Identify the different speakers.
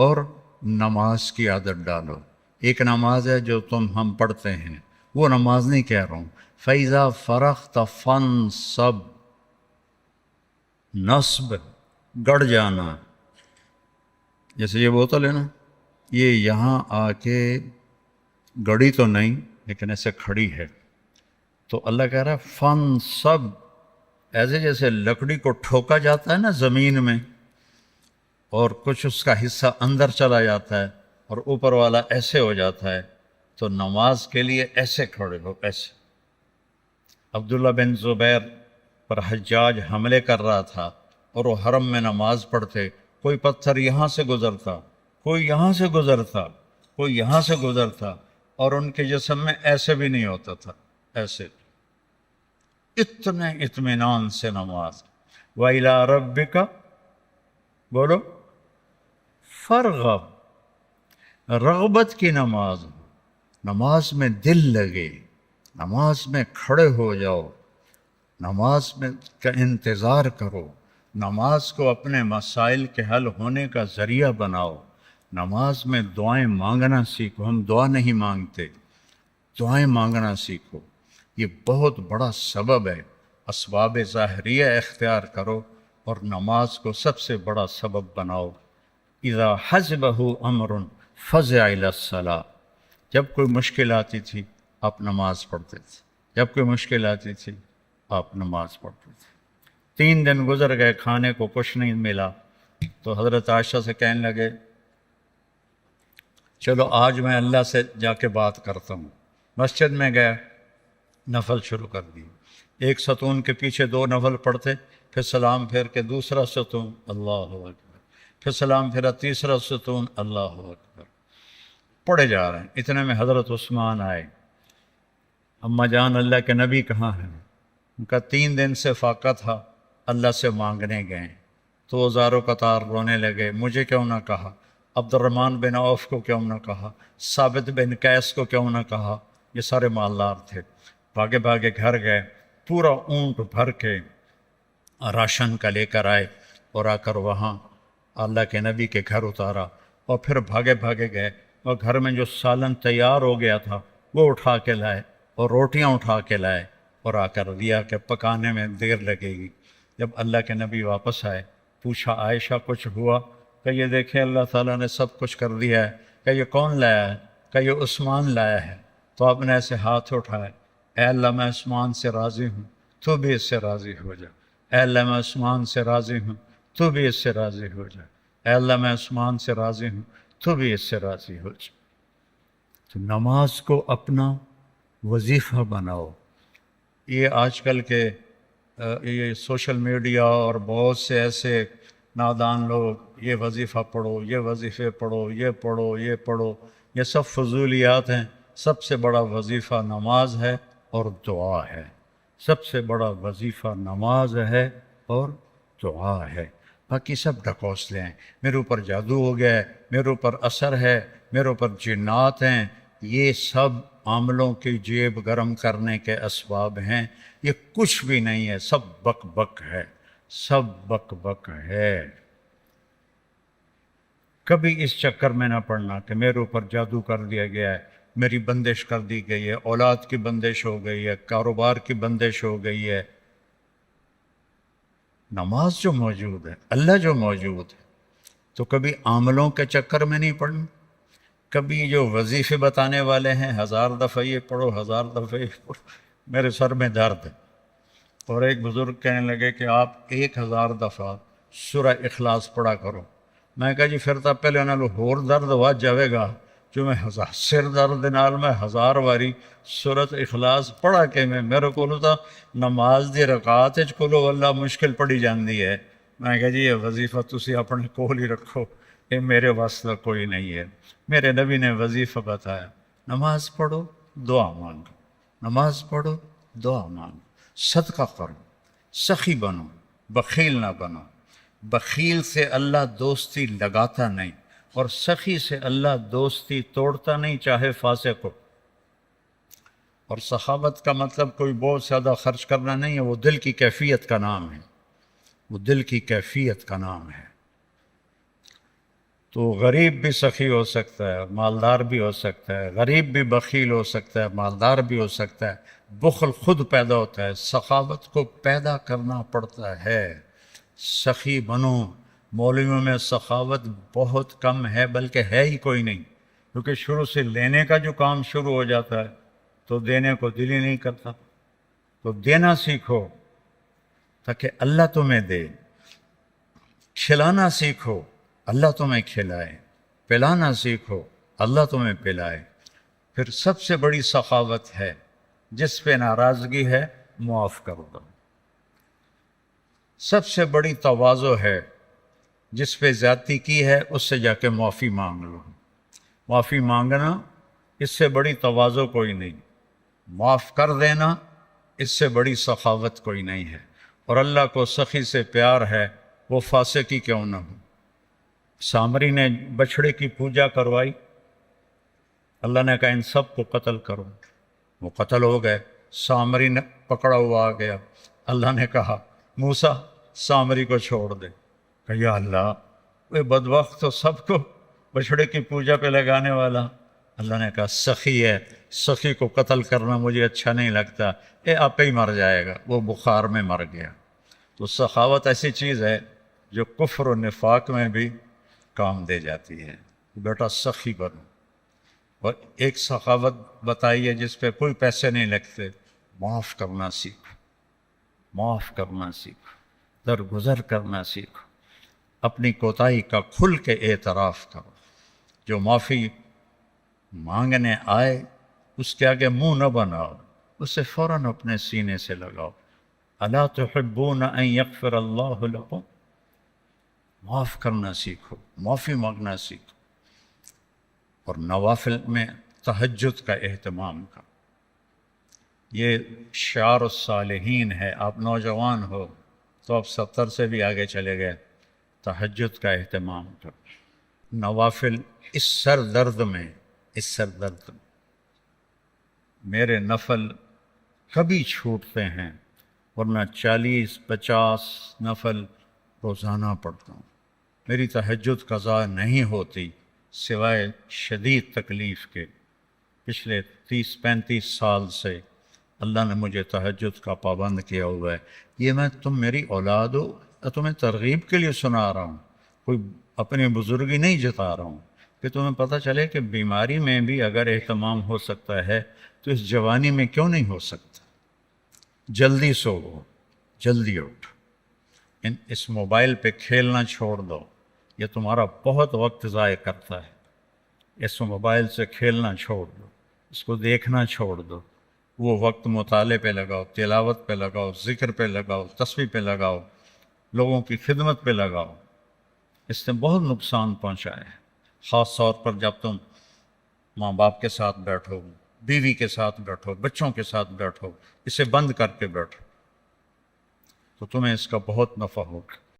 Speaker 1: اور نماز کی عادت ڈالو۔ ایک نماز ہے جو ہم پڑھتے ہیں، وہ نماز نہیں کہہ رہا ہوں۔ فَإِذَا فَرَغْتَ فَانْصَبْ، نصب گڑ جانا، جیسے یہ بوتل ہے نا، یہ یہاں آ کے گڑی تو نہیں لیکن ایسے کھڑی ہے، تو اللہ کہہ رہا ہے فَانْصَبْ، ایسے جیسے لکڑی کو ٹھوکا جاتا ہے نا زمین میں، اور کچھ اس کا حصہ اندر چلا جاتا ہے اور اوپر والا ایسے ہو جاتا ہے، تو نماز کے لیے ایسے کھڑے ہو، ایسے۔ عبداللہ بن زبیر پر حجاج حملے کر رہا تھا اور وہ حرم میں نماز پڑھتے، کوئی پتھر یہاں سے گزرتا، کوئی یہاں سے گزرتا، کوئی یہاں سے گزرتا، اور ان کے جسم میں ایسے بھی نہیں ہوتا تھا، ایسے، اتنے اطمینان سے نماز۔ وَإِلَىٰ رَبِّكَ، بولو، فرغب، رغبت کی نماز، نماز میں دل لگے، نماز میں کھڑے ہو جاؤ، نماز میں کا انتظار کرو، نماز کو اپنے مسائل کے حل ہونے کا ذریعہ بناؤ، نماز میں دعائیں مانگنا سیکھو۔ ہم دعا نہیں مانگتے، دعائیں مانگنا سیکھو، یہ بہت بڑا سبب ہے۔ اسباب ظاہریہ اختیار کرو اور نماز کو سب سے بڑا سبب بناؤ۔ اذا حزبہ امر فزع الی الصلاۃ، جب کوئی مشکل آتی تھی آپ نماز پڑھتے تھے، جب کوئی مشکل آتی تھی آپ نماز پڑھتے تھے۔ 3 دن گزر گئے، کھانے کو کچھ نہیں ملا، تو حضرت عائشہ سے کہنے لگے چلو آج میں اللہ سے جا کے بات کرتا ہوں۔ مسجد میں گیا، نفل شروع کر دی، ایک ستون کے پیچھے 2 نفل پڑھتے، پھر سلام پھیر کے دوسرا ستون، اللہ اکبر، پھر سلام پھیرا تیسرا ستون، اللہ اکبر، پڑھے جا رہے ہیں۔ اتنے میں حضرت عثمان آئے، اماں جان اللہ کے نبی کہاں ہیں؟ ان کا 3 دن سے فاقہ تھا، اللہ سے مانگنے گئے، تو زارو قطار رونے لگے، مجھے کیوں نہ کہا، عبد الرحمن بن عوف کو کیوں نہ کہا، ثابت بن قیس کو کیوں نہ کہا، یہ سارے مالدار تھے۔ بھاگے بھاگے گھر گئے، پورا اونٹ بھر کے راشن کا لے کر آئے، اور آ کر وہاں اللہ کے نبی کے گھر اتارا، اور پھر بھاگے بھاگے گئے اور گھر میں جو سالن تیار ہو گیا تھا وہ اٹھا کے لائے، اور روٹیاں اٹھا کے لائے، اور آ کر دیا کہ پکانے میں دیر لگے گی۔ جب اللہ کے نبی واپس آئے، پوچھا عائشہ کچھ ہوا؟ کہ یہ دیکھیں اللہ تعالیٰ نے سب کچھ کر دیا ہے۔ کہ یہ کون لایا ہے؟ کہ یہ عثمان لایا ہے۔ تو آپ نے ایسے ہاتھ اٹھائے، اے اللہ میں عثمان سے راضی ہوں، تو بھی اس سے راضی ہو جا۔ اے اللہ میں عثمان سے راضی ہوں، تو بھی اس سے راضی ہو جا۔ اے اللہ میں عثمان سے راضی ہوں، تو بھی اس سے راضی ہو جا۔ تو نماز کو اپنا وظیفہ بناؤ۔ یہ آج کل کے یہ سوشل میڈیا اور بہت سے ایسے نادان لوگ، یہ وظیفہ پڑھو، یہ وظیفے پڑھو، یہ پڑھو، یہ پڑھو، یہ سب فضولیات ہیں۔ سب سے بڑا وظیفہ نماز ہے اور دعا ہے۔ سب سے بڑا وظیفہ نماز ہے اور دعا ہے۔ باقی سب ڈھکوسلے ہیں، میرے اوپر جادو ہو گیا ہے، میرے اوپر اثر ہے، میرے اوپر جنات ہیں، یہ سب عاملوں کی جیب گرم کرنے کے اسباب ہیں۔ یہ کچھ بھی نہیں ہے، سب بک بک ہے، سب بک بک ہے۔ کبھی اس چکر میں نہ پڑنا کہ میرے اوپر جادو کر دیا گیا ہے، میری بندش کر دی گئی ہے، اولاد کی بندش ہو گئی ہے، کاروبار کی بندش ہو گئی ہے۔ نماز جو موجود ہے، اللہ جو موجود ہے، تو کبھی عاملوں کے چکر میں نہیں پڑنا۔ کبھی جو وظیفے بتانے والے ہیں 1000 دفعہ یہ پڑھو، 1000 دفعہ یہ پڑھو، میرے سر میں درد ہے۔ اور ایک بزرگ کہنے لگے کہ آپ 1000 دفعہ سورہ اخلاص پڑھا کرو۔ میں کہا جی پھر تو پہلے انہوں ہور درد ہوا جاوے گا جو میں سر درد نال میں 1000 واری سورۃ اخلاص پڑھا کے میرے کو تو نماز دی رکعت وچ کلو اللہ مشکل پڑھی جاندی ہے۔ میں کہا جی یہ وظیفہ تسی اپنے کول ہی رکھو، یہ میرے واسطے کوئی نہیں ہے۔ میرے نبی نے وظیفہ بتایا، نماز پڑھو، دعا مانگو، نماز پڑھو، دعا مانگو، صدقہ کرو، سخی بنو، بخیل نہ بنو۔ بخیل سے اللہ دوستی لگاتا نہیں، اور سخی سے اللہ دوستی توڑتا نہیں، چاہے فاسق ہو۔ اور سخاوت کا مطلب کوئی بہت زیادہ خرچ کرنا نہیں ہے، وہ دل کی کیفیت کا نام ہے، وہ دل کی کیفیت کا نام ہے۔ تو غریب بھی سخی ہو سکتا ہے، مالدار بھی ہو سکتا ہے، غریب بھی بخیل ہو سکتا ہے، مالدار بھی ہو سکتا ہے، بخل خود پیدا ہوتا ہے، سخاوت کو پیدا کرنا پڑتا ہے۔ سخی بنو۔ مولویوں میں سخاوت بہت کم ہے، بلکہ ہے ہی کوئی نہیں، کیونکہ شروع سے لینے کا جو کام شروع ہو جاتا ہے تو دینے کو دل ہی نہیں کرتا۔ تو دینا سیکھو تاکہ اللہ تمہیں دے، کھلانا سیکھو اللہ تمہیں کھلائے، پلانا سیکھو اللہ تمہیں پلائے۔ پھر سب سے بڑی سخاوت ہے، جس پہ ناراضگی ہے معاف کر دو۔ سب سے بڑی تواضع ہے، جس پہ زیادتی کی ہے اس سے جا کے معافی مانگ لو۔ معافی مانگنا اس سے بڑی تواضع کوئی نہیں، معاف کر دینا اس سے بڑی سخاوت کوئی نہیں ہے۔ اور اللہ کو سخی سے پیار ہے، وہ فاسقی کیوں نہ ہو۔ سامری نے بچھڑے کی پوجا کروائی، اللہ نے کہا ان سب کو قتل کرو، وہ قتل ہو گئے۔ سامری نے پکڑا ہوا آ گیا، اللہ نے کہا موسیٰ سامری کو چھوڑ دے۔ کہ یا اللہ، وہ بدبخت تو سب کو بچھڑے کی پوجا پہ لگانے والا۔ اللہ نے کہا سخی ہے، سخی کو قتل کرنا مجھے اچھا نہیں لگتا، آپ ہی مر جائے گا۔ وہ بخار میں مر گیا۔ تو سخاوت ایسی چیز ہے جو کفر و نفاق میں بھی کام دے جاتی ہے۔ بیٹا سخی بنو۔ اور ایک سخاوت بتائیے جس پہ کوئی پیسے نہیں لگتے، معاف کرنا سیکھو، معاف کرنا سیکھو، درگزر کرنا سیکھو، اپنی کوتاہی کا کھل کے اعتراف کرو۔ جو معافی مانگنے آئے اس کے آگے منہ نہ بناؤ، اسے فوراً اپنے سینے سے لگاؤ۔ الا تحبون ان یغفر اللہ لکم۔ معاف کرنا سیکھو، معافی مانگنا سیکھو۔ اور نوافل میں تہجد کا اہتمام کرو۔ یہ شعار الصالحین ہے۔ آپ نوجوان ہو تو آپ 70 سے بھی آگے چلے گئے، تہجد کا اہتمام کرو۔ نوافل اس سر درد میں، میرے نفل کبھی چھوٹتے ہیں، ورنہ 40-50 نفل روزانہ پڑھتا ہوں۔ میری تہجد قضا نہیں ہوتی سوائے شدید تکلیف کے۔ پچھلے 30-35 سال سے اللہ نے مجھے تہجد کا پابند کیا ہوا ہے۔ یہ میں تم میری اولاد ہو، تمہیں ترغیب کے لیے سنا رہا ہوں، کوئی اپنی بزرگی نہیں جتا رہا ہوں، کہ تمہیں پتہ چلے کہ بیماری میں بھی اگر اہتمام ہو سکتا ہے تو اس جوانی میں کیوں نہیں ہو سکتا۔ جلدی سو، جلدی اٹھ، اس موبائل پہ کھیلنا چھوڑ دو، یہ تمہارا بہت وقت ضائع کرتا ہے۔ اس موبائل سے کھیلنا چھوڑ دو، اس کو دیکھنا چھوڑ دو، وہ وقت مطالعے پہ لگاؤ، تلاوت پہ لگاؤ، ذکر پہ لگاؤ، تسبیح پہ لگاؤ، لوگوں کی خدمت پہ لگاؤ۔ اس نے بہت نقصان پہنچا ہے، خاص طور پر جب تم ماں باپ کے ساتھ بیٹھو، بیوی کے ساتھ بیٹھو، بچوں کے ساتھ بیٹھو، اسے بند کر کے بیٹھو تو تمہیں اس کا بہت نفع ہوگا۔